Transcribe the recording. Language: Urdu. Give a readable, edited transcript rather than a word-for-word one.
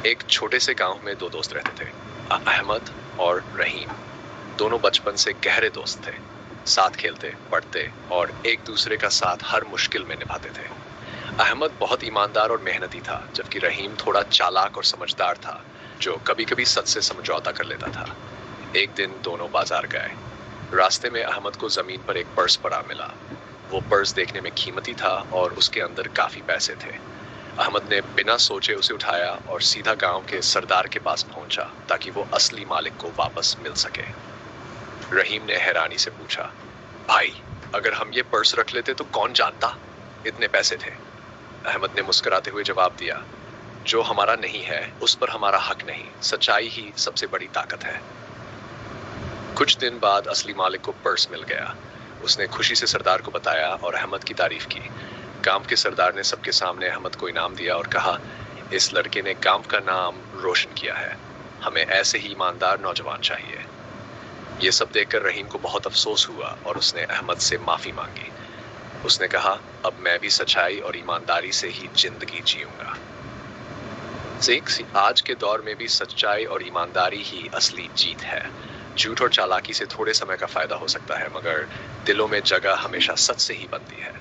ایک چھوٹے سے گاؤں میں دو دوست رہتے تھے، احمد اور رحیم۔ دونوں بچپن سے گہرے دوست تھے، ساتھ کھیلتے، پڑھتے اور ایک دوسرے کا ساتھ ہر مشکل میں نبھاتے تھے۔ احمد بہت ایماندار اور محنتی تھا، جبکہ رحیم تھوڑا چالاک اور سمجھدار تھا، جو کبھی کبھی سچ سے سمجھوتا کر لیتا تھا۔ ایک دن دونوں بازار گئے۔ راستے میں احمد کو زمین پر ایک پرس پڑا ملا۔ وہ پرس دیکھنے میں قیمتی تھا اور اس کے اندر کافی پیسے تھے۔ احمد نے بنا سوچے اسے اٹھایا اور سیدھا گاؤں کے سردار کے پاس پہنچا تاکہ وہ اصلی مالک کو واپس مل سکے۔ رحیم نے حیرانی سے پوچھا، بھائی، اگر ہم یہ پرس رکھ لیتے تو کون جانتا اتنے پیسے تھے؟ احمد نے مسکراتے ہوئے جواب دیا، جو ہمارا نہیں ہے اس پر ہمارا حق نہیں، سچائی ہی سب سے بڑی طاقت ہے۔ کچھ دن بعد اصلی مالک کو پرس مل گیا۔ اس نے خوشی سے سردار کو بتایا اور احمد کی تعریف کی۔ گاؤں کے سردار نے سب کے سامنے احمد کو انعام دیا اور کہا، اس لڑکے نے گاؤں کا نام روشن کیا ہے، ہمیں ایسے ہی ایماندار نوجوان چاہیے۔ یہ سب دیکھ کر رحیم کو بہت افسوس ہوا اور اس نے احمد سے معافی مانگی۔ اس نے کہا، اب میں بھی سچائی اور ایمانداری سے ہی زندگی جیوں گا۔ آج کے دور میں بھی سچائی اور ایمانداری ہی اصلی جیت ہے۔ جھوٹ اور چالاکی سے تھوڑے سمے کا فائدہ ہو سکتا ہے، مگر دلوں میں جگہ ہمیشہ سچ سے ہی بنتی ہے۔